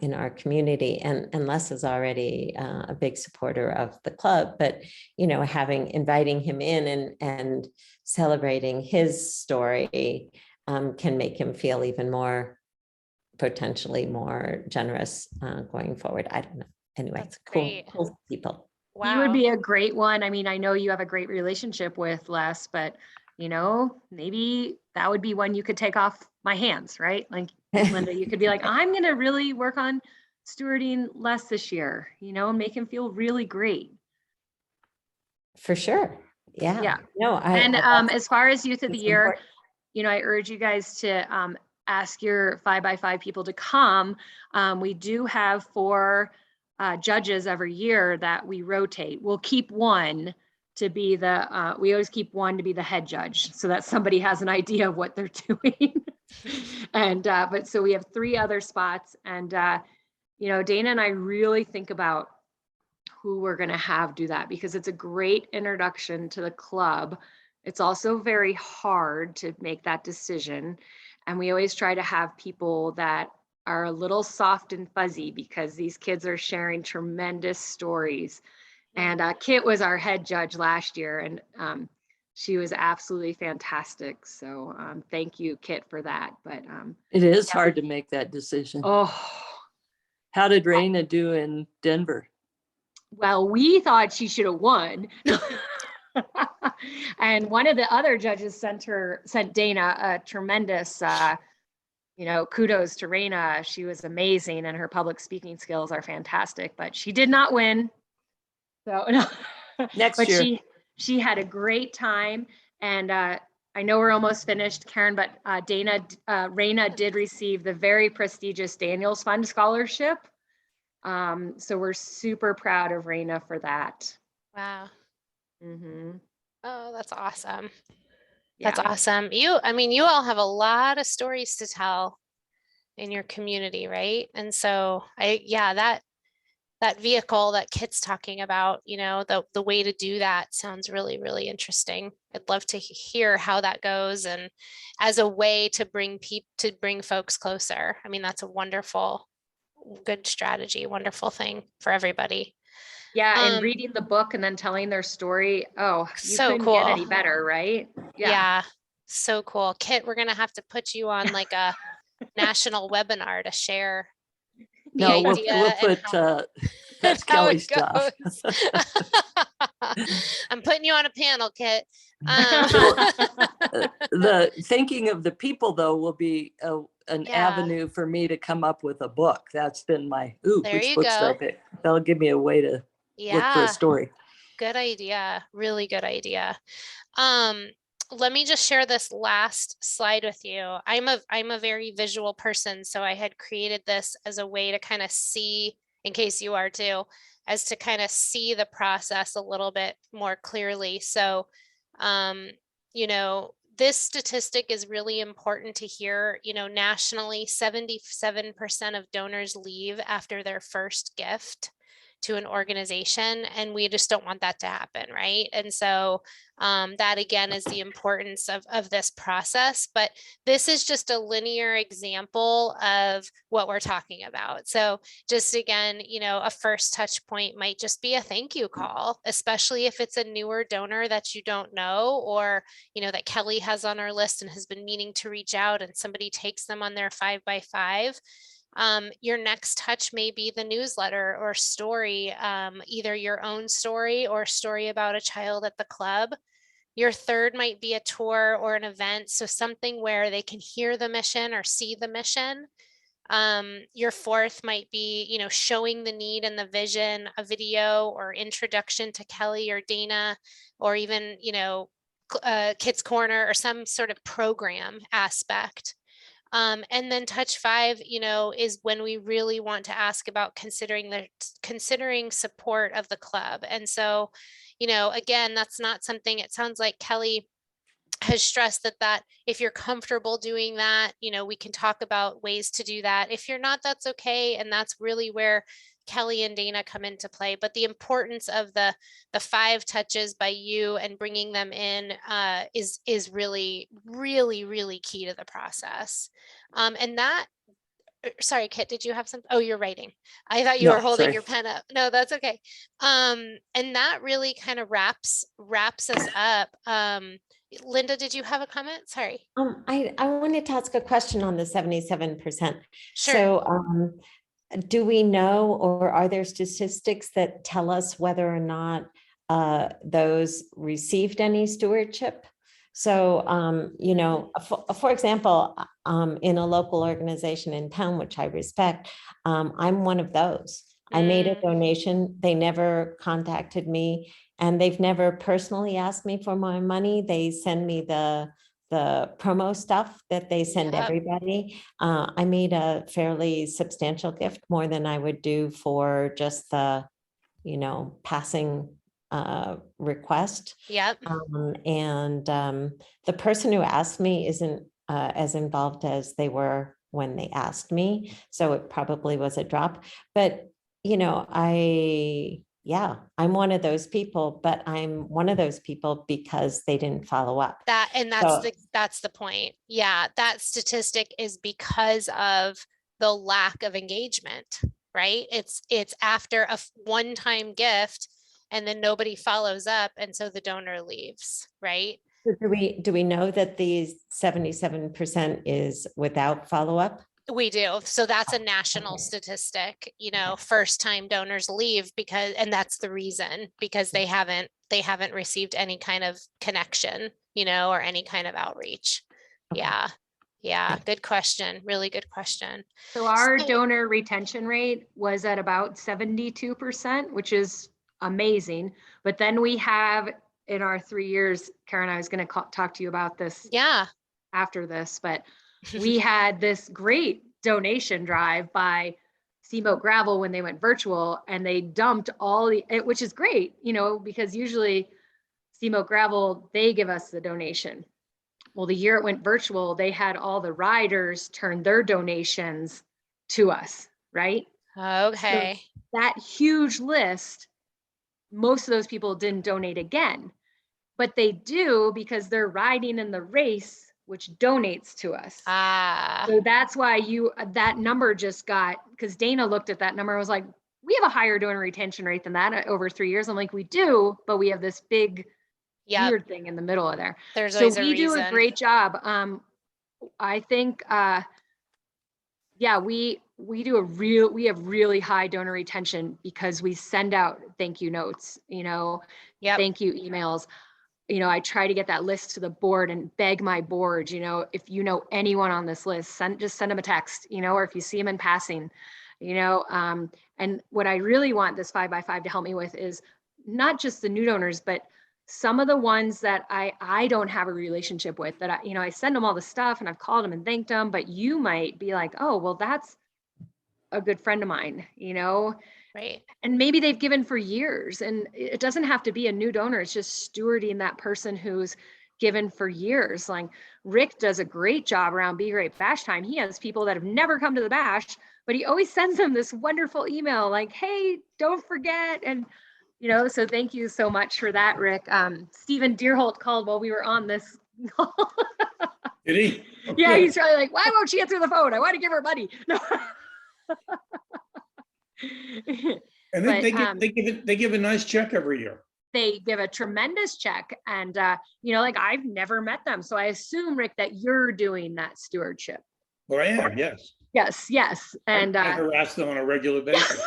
in our community, and Les is already a big supporter of the club, but, you know, inviting him in and celebrating his story can make him feel even more, potentially more generous going forward. I don't know. Anyway, That's great. cool people. Wow. You would be a great one. I mean, I know you have a great relationship with Les, but you know, maybe that would be one you could take off my hands, right? Like Linda, you could be like, I'm going to really work on stewarding Les this year, you know, and make him feel really great. For sure. Yeah. Yeah. No, And as far as youth of the year, important. you know, I urge you guys to ask your 5x5 people to come. We do have 4 judges every year that we rotate. We'll keep one to be we always keep one to be the head judge, so that somebody has an idea of what they're doing. And but so we have 3 other spots, and you know, Dana and I really think about who we're going to have do that, because it's a great introduction to the club. It's also very hard to make that decision, and we always try to have people that are a little soft and fuzzy, because these kids are sharing tremendous stories. And Kit was our head judge last year, and she was absolutely fantastic. So thank you, Kit, for that. But It is yeah. hard to make that decision. Oh, How did Raina do in Denver? well, we thought she should have won. And one of the other judges sent Dana a tremendous, kudos to Raina. She was amazing and her public speaking skills are fantastic, but she did not win. So no. Next But year. she had a great time. And I know we're almost finished, Karen, but Raina did receive the very prestigious Daniels Fund Scholarship. So we're super proud of Raina for that. Wow. Mm-hmm. Oh, that's awesome. Yeah. That's awesome. You all have a lot of stories to tell in your community, right? And so that vehicle that Kit's talking about, the way to do that sounds really, really interesting. I'd love to hear how that goes, and as a way to bring folks closer. I mean, that's a wonderful, good strategy, wonderful thing for everybody. Yeah, and reading the book and then telling their story. Oh, you So couldn't get any cool. better, right? Yeah, so cool. Kit, we're gonna have to put you on like a national webinar to share the No, we'll idea put, that's how Kelly's it stuff. goes. I'm putting you on a panel, Kit. The thinking of the people, though, will be an Yeah. avenue for me to come up with a book. That's been my, There which you books do I go. pick? That'll give me a way to look for Yeah, a story. good idea. Really good idea. Let me just share this last slide with you. I'm a very visual person, so I had created this as a way to kind of see, in case you are too, as to kind of see the process a little bit more clearly. So, this statistic is really important to hear. Nationally, 77% of donors leave after their first gift to an organization, and we just don't want that to happen, right? And so that again is the importance of this process. But this is just a linear example of what we're talking about. So just again, a first touch point might just be a thank you call, especially if it's a newer donor that you don't know, or that Kelly has on our list and has been meaning to reach out, and somebody takes them on their 5x5. Your next touch may be the newsletter or story, either your own story or story about a child at the club. Your third might be a tour or an event, so something where they can hear the mission or see the mission. Your fourth might be, showing the need and the vision, a video or introduction to Kelly or Dana, or even, Kids Corner or some sort of program aspect. And then touch 5, is when we really want to ask about considering support of the club. And so, again, that's not something, it sounds like Kelly has stressed that if you're comfortable doing that, we can talk about ways to do that. If you're not, that's okay. And that's really where Kelly and Dana come into play. But the importance of the 5 touches by you and bringing them in is really, really, really key to the process. And that, sorry, Kit, did you have some? Oh, you're writing. I thought you were holding your pen up. No, that's okay. And that really kind of wraps us up. Linda, did you have a comment? Sorry. I wanted to ask a question on the 77%. Sure. So do we know, or are there statistics that tell us whether or not those received any stewardship? So, for example, in a local organization in town, which I respect, I'm one of those. I made a donation. They never contacted me, and they've never personally asked me for my money. They send me the promo stuff that they send everybody. I made a fairly substantial gift, more than I would do for just the, passing request. Yep. The person who asked me isn't as involved as they were when they asked me. So it probably was a drop, but I'm one of those people, but I'm one of those people because they didn't follow up. That's the point. Yeah, that statistic is because of the lack of engagement, right? It's after a one-time gift and then nobody follows up, and so the donor leaves, right? So do we know that these 77% is without follow-up? We do. So that's a national Okay. statistic, you know, first time donors leave because, and that's the reason, because they haven't received any kind of connection, you know, or any kind of outreach. Okay. Yeah. Yeah. Good question. Really good question. So our So- donor retention rate was at about 72%, which is amazing. But then we have in our 3 years, Karen, I was going to talk to you about this Yeah. after this, but we had this great donation drive by Steamboat Gravel when they went virtual, and they dumped all which is great, you know, because usually Steamboat Gravel, they give us the donation. Well, the year it went virtual, they had all the riders turn their donations to us, right? Okay. So that huge list, most of those people didn't donate again, but they do because they're riding in the race, which donates to us. Ah, So that's why that number just got, because Dana looked at that number and was like, we have a higher donor retention rate than that over 3 years. I'm like, we do, but we have this big yeah. weird thing in the middle of there. There's So always a we do a reason. great job. I think, yeah, we have really high donor retention because we send out thank you notes, you know, Yep. thank you emails. You know, I try to get that list to the board and beg my board, you know, if you know anyone on this list, just send them a text, you know, or if you see them in passing, you know, and what I really want this 5x5 to help me with is not just the new donors, but some of the ones that I don't have a relationship with, that I send them all the stuff and I've called them and thanked them, but you might be like, oh, well, that's a good friend of mine, you know, Right. and maybe they've given for years, and it doesn't have to be a new donor. It's just stewarding that person who's given for years. Like Rick does a great job around Be Great Bash Time. He has people that have never come to the bash, but he always sends them this wonderful email like, hey, don't forget. And, you know, so thank you so much for that, Rick. Stephen Deerholt called while we were on this call. Did he? Yeah, Okay. he's probably like, why won't she answer the phone? I want to give her money. No. And But, they give a nice check every year. they give a tremendous check, and you know, like I've never met them, so I assume, Rick, that you're doing that stewardship. Well, I am, yes. Yes, and I harass them on a regular basis.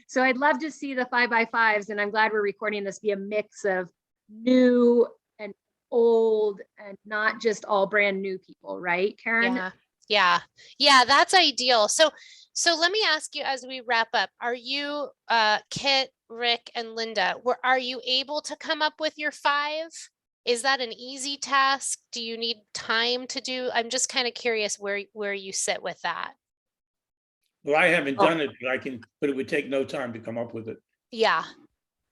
so I'd love to see the 5x5s, and I'm glad we're recording this, be a mix of new and old, and not just all brand new people, right, Karen? Yeah. That's ideal. So let me ask you as we wrap up, are you, Kit, Rick, and Linda, are you able to come up with your 5? Is that an easy task? Do you need time to do? I'm just kind of curious where you sit with that. Well, I haven't done it, but it would take no time to come up with it. Yeah.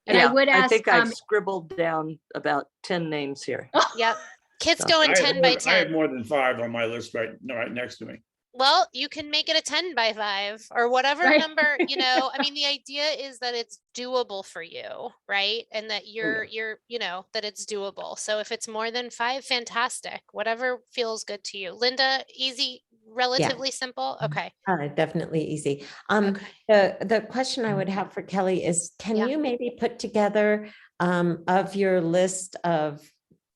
And Yeah, I would ask, I think I've scribbled down about 10 names here. Yep. Kit's So- going 10 by I have 10. more than 5 on my list right next to me. Well, you can make it a 10 by 5 or whatever Right. number, you know, I mean, the idea is that it's doable for you, right? And that you're, you know, that it's doable. So if it's more than 5, fantastic, whatever feels good to you. Linda, easy, relatively simple. Okay. Definitely easy. Okay. The question I would have for Kelly is, can Yeah. you maybe put together of your list of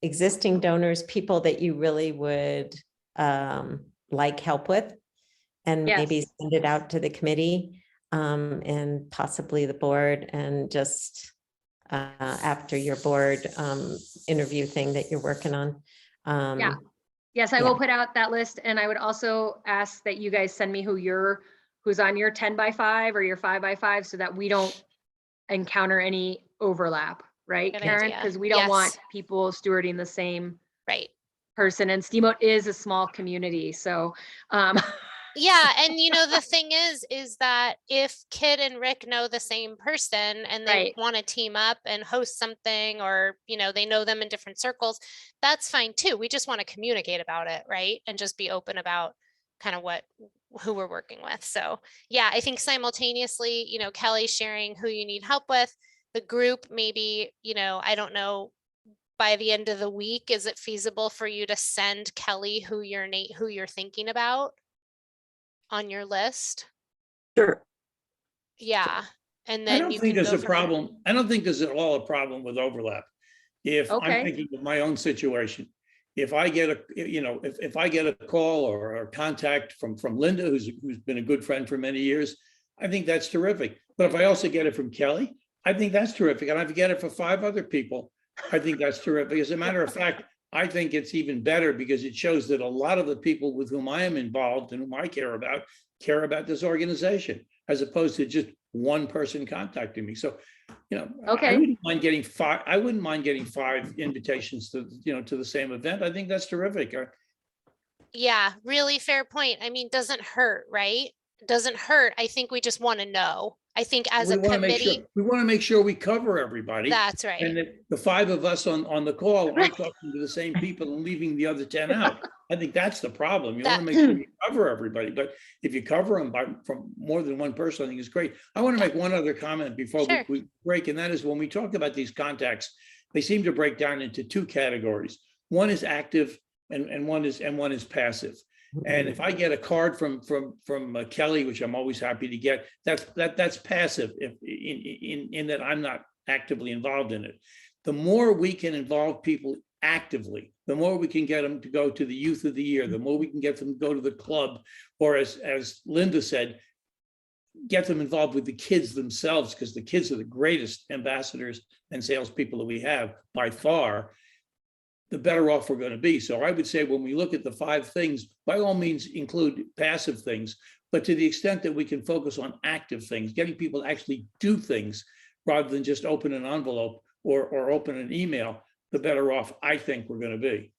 existing donors, people that you really would like help with, and Yes. maybe send it out to the committee and possibly the board, and just after your board interview thing that you're working on. Yeah. Yes, I Yeah. will put out that list, and I would also ask that you guys send me who's on your 10 by 5 or your 5 by 5, so that we don't encounter any overlap, right, Good Karen? idea. Because we don't want Yes. people stewarding the same Right. person, and Steamboat is a small community, so Yeah, and you know, the thing is that if Kid and Rick know the same person and they Right. want to team up and host something, or you know, they know them in different circles, that's fine too. We just want to communicate about it, right? And just be open about kind of who we're working with. So yeah, I think simultaneously, you know, Kelly sharing who you need help with, the group, maybe, you know, I don't know, by the end of the week, is it feasible for you to send Kelly who you're thinking about on your list? Sure. Yeah. And I then don't you think can there's go a from there. problem. I don't think there's at all a problem with overlap. If I'm Okay. thinking of my own situation, if I get if I get a call or a contact from Linda, who's been a good friend for many years, I think that's terrific. But if I also get it from Kelly, I think that's terrific. And if I get it for 5 other people, I think that's terrific. As a matter of fact, I think it's even better because it shows that a lot of the people with whom I am involved and whom I care about this organization, as opposed to just one person contacting me. So, I Okay. wouldn't mind getting 5. I wouldn't mind getting 5 invitations to, to the same event. I think that's terrific. Yeah, really fair point. I mean, doesn't hurt, right? Doesn't hurt. I think we just want to know. I think as a committee, We want to make sure we cover everybody. that's And right. that the 5 of us on the call aren't talking to the same people and leaving the other 10 out. I think that's the problem. You want to make sure you cover everybody, but if you cover them from more than one person, I think it's great. I want to make one other comment before Sure. we break, and that is when we talk about these contacts, they seem to break down into 2 categories. One is active and one is passive. And if I get a card from Kelly, which I'm always happy to get, that's passive in that I'm not actively involved in it. The more we can involve people actively, the more we can get them to go to the Youth of the Year, the more we can get them to go to the club, or as Linda said, get them involved with the kids themselves, because the kids are the greatest ambassadors and salespeople that we have by far, the better off we're going to be. So I would say when we look at the 5 things, by all means include passive things, but to the extent that we can focus on active things, getting people to actually do things rather than just open an envelope or open an email, the better off I think we're going to be.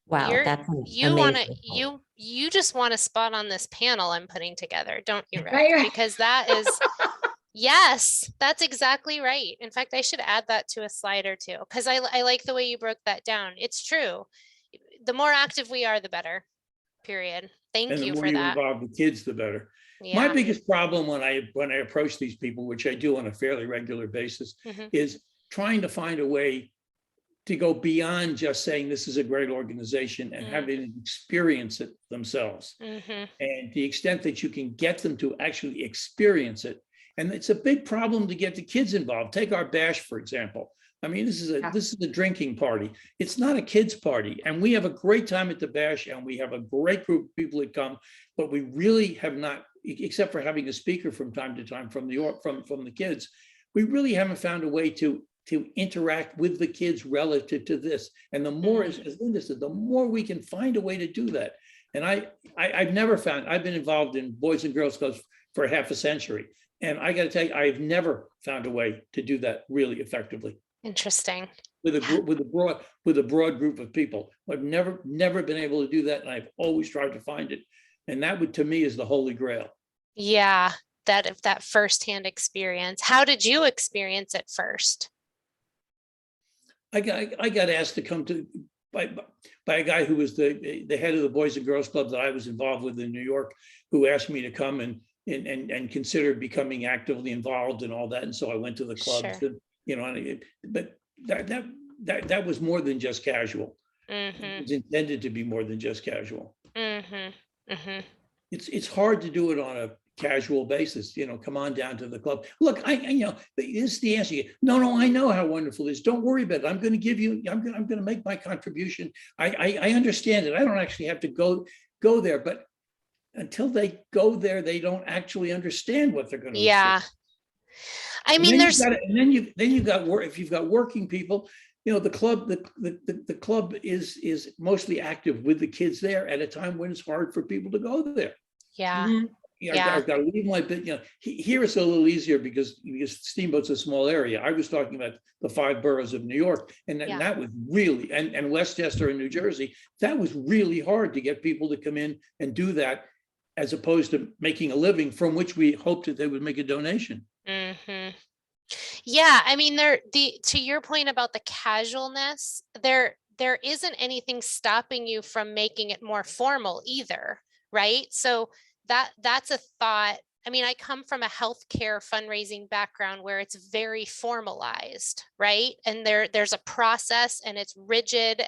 Wow, that's You want to, amazing. you just want to spot on this panel I'm putting together, don't you, Rick? Right. Because that is, yes, that's exactly right. In fact, I should add that to a slide or two, because I like the way you broke that down. It's true. The more active we are, the better, period. Thank And the you more for you that. involve the kids, the better. My Yeah. biggest problem when I approach these people, which I do on a fairly regular basis, Mhm. is trying to find a way to go beyond just saying this is a great organization and having them experience it themselves. Mhm. And the extent that you can get them to actually experience it. And it's a big problem to get the kids involved. Take our bash, for example. I mean, this is a drinking party. It's not a kids party. And we have a great time at the bash and we have a great group of people that come, but we really have not, except for having a speaker from time to time from the kids, we really haven't found a way to interact with the kids relative to this. And the more, as Linda said, the more we can find a way to do that. And I've never found, I've been involved in Boys and Girls Clubs for half a century. And I got to tell you, I've never found a way to do that really effectively Interesting. with a broad group of people. I've never been able to do that. And I've always tried to find it. And that would, to me, is the holy grail. Yeah, that firsthand experience. How did you experience it first? I got asked to come to by a guy who was the head of the Boys and Girls Club that I was involved with in New York, who asked me to come and consider becoming actively involved and all that. And so I went to the clubs, Sure. and, but that was more than just casual. Mm-hmm. It was intended to be more than just casual. Mm-hmm. Mm-hmm. It's hard to do it on a casual basis, come on down to the club. Look, this is the answer. No, I know how wonderful it is. Don't worry about it. I'm going to make my contribution. I understand it. I don't actually have to go there, but until they go there, they don't actually understand what they're going to. Yeah. I mean, there's, then you've got work. If you've got working people, the club is mostly active with the kids there at a time when it's hard for people to go there. yeah. Mhm. I've got to leave my bit. Here it's a little easier because Steamboat's a small area. I was talking about the 5 boroughs of New York, and that was really, and Westchester and New Jersey. That was really hard to get people to come in and do that, as opposed to making a living from which we hoped that they would make a donation. Mm-hmm. Yeah, I mean, to your point about the casualness, there isn't anything stopping you from making it more formal either, right? So that's a thought. I mean, I come from a healthcare fundraising background where it's very formalized, right? And there's a process and it's rigid,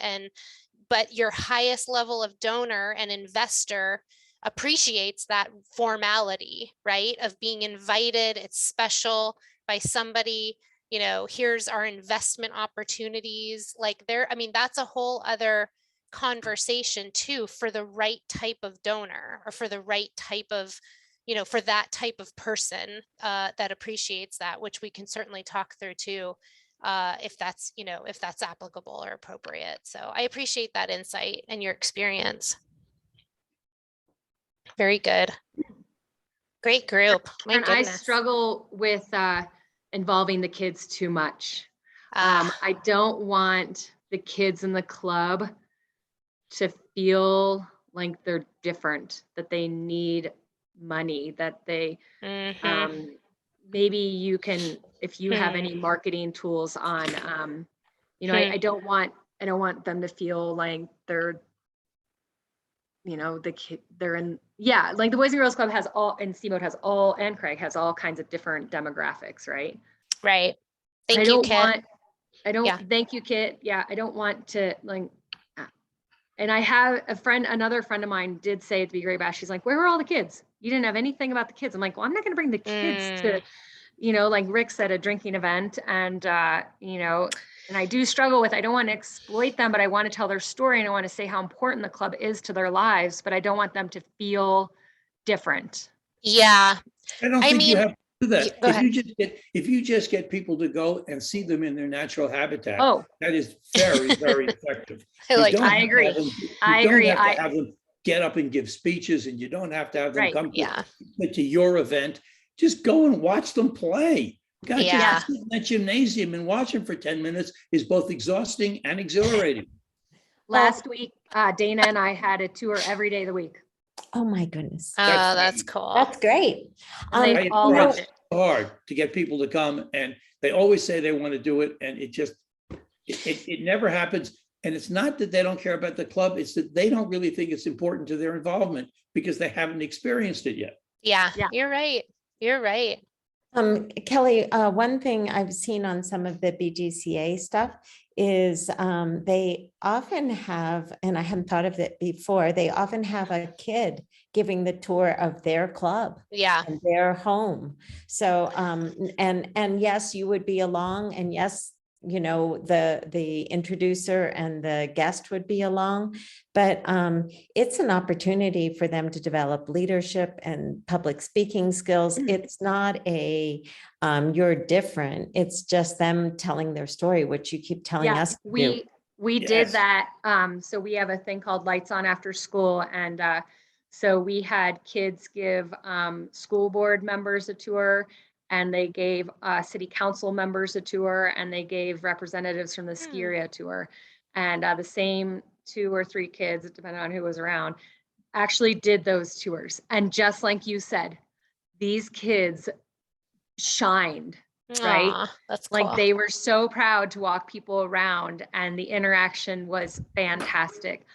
but your highest level of donor and investor appreciates that formality, right? Of being invited, it's special by somebody, you know, here's our investment opportunities. Like I mean, that's a whole other conversation too, for the right type of donor, or for the right type of, you know, for that type of person that appreciates that, which we can certainly talk through too, if that's, you know, if that's applicable or appropriate. So I appreciate that insight and your experience. Very good. Great group. My And I goodness. struggle with involving the kids too much. Ah, I don't want the kids in the club to feel like they're different, that they need money, that they, mhm, maybe you can, if you have any marketing tools on, you know, I don't want them to feel like they're, you know, the kid, they're in, yeah, like the Boys and Girls Club has all, and Steamboat has all, and Craig has all kinds of different demographics, right? right. I Thank you, don't Kit. want, I don't, Yeah. thank you, Kit. Yeah, I don't want to like, and I have a friend, another friend of mine did say at the Be Great Bash, she's like, where were all the kids? You didn't have anything about the kids. I'm like, well, I'm not going to bring the kids to, you know, like Rick said, a drinking event. And, you know, and I do struggle with, I don't want to exploit them, but I want to tell their story and I want to say how important the club is to their lives, but I don't want them to feel different. Yeah. I don't I think you mean, have to do that. go If ahead. you just get people to go and see them in their natural habitat, Oh, that is very, very effective. I You like don't that. I have to agree. have them- I You don't agree. have to have them get up and give speeches, and you don't have to have them Right. come Yeah. to your event. Just go and watch them play. God, Yeah. just sit in that gymnasium and watch them for 10 minutes is both exhausting and exhilarating. Last week, Dana and I had a tour every day of the week. Oh, my goodness. Oh, That's that's cool. That's great. And they I all tried loved it. so hard to get people to come, and they always say they want to do it, and it never happens. And it's not that they don't care about the club, it's that they don't really think it's important to their involvement because they haven't experienced it yet. Yeah, Yeah. you're right. You're right. Kelly, one thing I've seen on some of the BGCA stuff is they often have, and I hadn't thought of it before, they often have a kid giving the tour of their club Yeah. and their home. So, and yes, you would be along, and yes, you know, the introducer and the guest would be along, but it's an opportunity for them to develop leadership and public speaking skills. It's not a you're different. It's just them telling their story, which you keep telling Yeah, us to do. we did Yes. that. So we have a thing called Lights On After School. And so we had kids give school board members a tour, and they gave city council members a tour, and they gave representatives from the ski area a tour. And the same 2 or 3 kids, depending on who was around, actually did those tours. And just like you said, these kids shined, right? Aw, that's cool. Like they were so proud to walk people around, and the interaction was fantastic.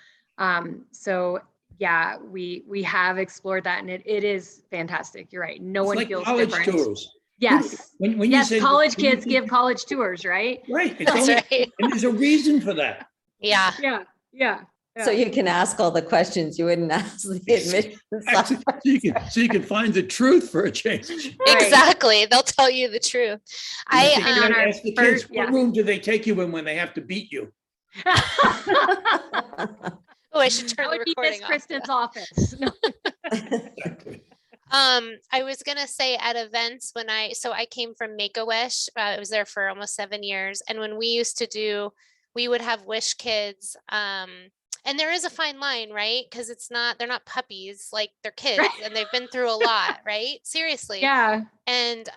So yeah, we have explored that, and it is fantastic. You're right. No It's one like feels college different. tours. Yes. When you Yes, say college kids give college tours, right? right, it's That's only, right. and there's a reason for that. Yeah. Yeah, yeah. So you can ask all the questions you wouldn't ask the admissions. So you can find the truth for a change. Right. Exactly. They'll tell you the truth. You I And on our ask the kids, first- what room do they take you in when they have to beat you? Oh, I should turn That the would be Miss recording off. Kristen's office. No. Exactly. I was gonna say at events when I came from Make-A-Wish. I was there for almost 7 years, and when we used to do, we would have Wish kids. And there is a fine line, right? Because they're not puppies, like they're kids, and they've been through a lot, right? Seriously. Yeah. And